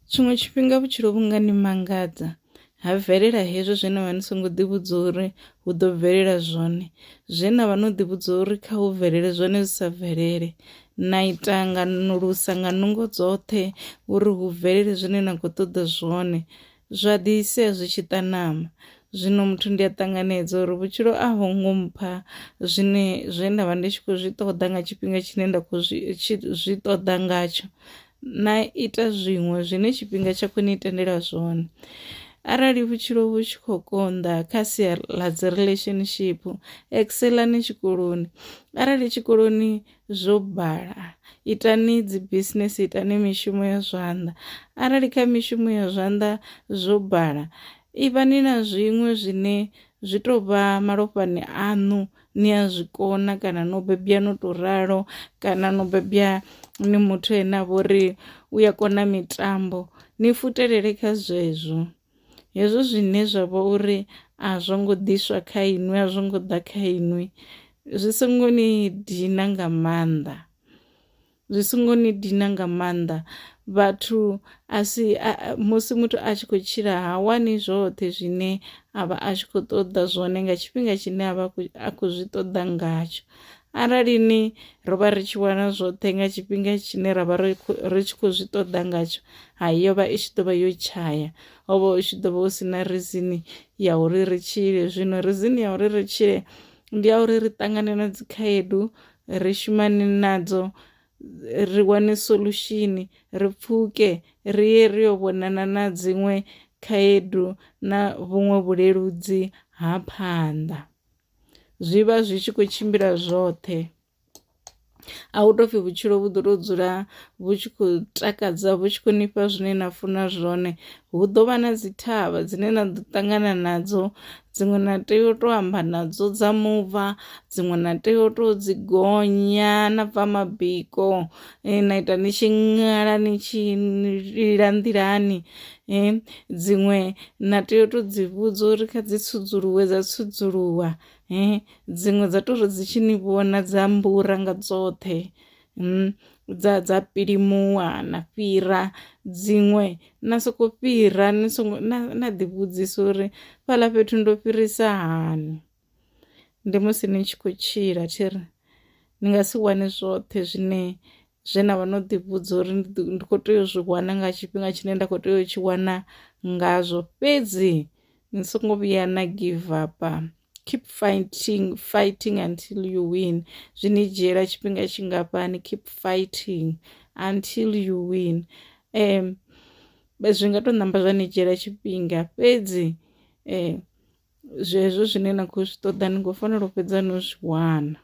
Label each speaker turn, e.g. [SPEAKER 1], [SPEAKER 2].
[SPEAKER 1] Tshiṅwe tshifhinga vhutshilo vhunga ni mangadza ha bvelela hezwo zwe na vha ni songo ḓivhudza uri hu ḓo bvelela zwone, zwe na vha no ḓivhudza uri kha hu bvelele zwone zwi sa bvelele, na ita lusa nga nungo dzoṱhe uri hu bvelele zwine na khou ṱoḓa zwone, zwa ḓi sia zwi tshi ṱanama. Zwino muthu ndi a ṱanganedza uri vhutshilo a ho ngo mpha zwe nda vha ndi tshi khou zwi ṱoḓa nga tshifhinga tshine nda khou zwi ṱoḓa ngatsho, na ita zwiṅwe zwine tshifhinga tsha khou ni tendela zwone. Arali vhutshilo vhu tshi khou konḓa kha sia ḽa dzi relationship, excelani tshikoloni. Arali tshikoloni zwo bala, itani dzi business, itani mishumo ya zwanḓa. Arali kha mishumo ya zwanḓa zwo bala, ivhani na zwiṅwe zwine zwi tou vha malofhani aṋu ni a zwikona, kana no bebwa no tou ralo, kana no bebwa ni muthu ane a vha uri u ya kona mitambo, ni futelele kha zwezwo. Hezwo zwine zwa vha uri a zwo ngo ḓiswa kha inwi, a zwo ngo ḓa kha inwi, zwi songo ni dina nga maanḓa, zwi songo ni dina nga maanḓa. Vhathu musi muthu a tshi khou tshila ha wani zwoṱhe zwine a vha a tshi khou ṱoḓa zwone nga tshifhinga tshine a vha a khou zwi ṱoḓa ngatsho. Arali ro vha ri tshi wana zwoṱhe nga tshifhinga tshine ra vha ri tshi khou zwi ṱoḓa ngatsho, yo vha i tshi ḓo vha yo tshaya, ho vha hu tshi ḓo vha hu si na reason ya uri ri tshile. Zwino reason ya uri ri tshile ndi ya uri ri ṱangane na dzi khaedu, ri shumane nadzo, ri wane solution, ri pfhuke ri ye ri yo vhonana na dziṅwe khaedu na vhuṅwe vhuleludzi ha phanḓa. Zwi vha zwi tshi khou tshimbila zwoṱhe, a hu tou pfhi vhutshilo vhu ḓo tou dzula vhu tshi khou takadza, vhu tshi khou nifha zwine na funa zwone. Hu ḓo vha na dzi thavha dzine na ḓo ṱangana nadzo, dziṅwe na tea u tou amba nadzo dza muva, dziṅwe na tea u tou dzi gonya na bva mabiko, na ita ni tshi ṅala ni tshi lila nḓilani, dziṅwe na tea u tou dzi vhudza uri kha dzi tsudzuluwe, dza tsudzuluwa, dziṅwe dza tou dzi tshi ni vhona dza mbura nga dzoṱhe, dza pilimuwa na fhira, dziṅwe na sokou fhira ni songo na ḓivhudzisa uri fhaḽa fhethu ndo fhirisa hani. Ndi musi ni tshi khou tshila thiri ni nga si wane zwoṱhe zwe na vha no ḓivhudza uri ndi khou tea u zwi wana nga tshifhinga tshine nda khou tea u tshi wana ngazwo. Fhedzi ni songo vhuya na give up, keep fighting until you win. Zwi ni dzhiela tshifhinga tshingafhani, keep fighting until you win. Zwi nga tou ṋamba zwa ni dzhiela tshifhinga, fhedzi zwezwo zwine na khou zwi ṱoḓa ni khou fanela u fhedza no zwi wana.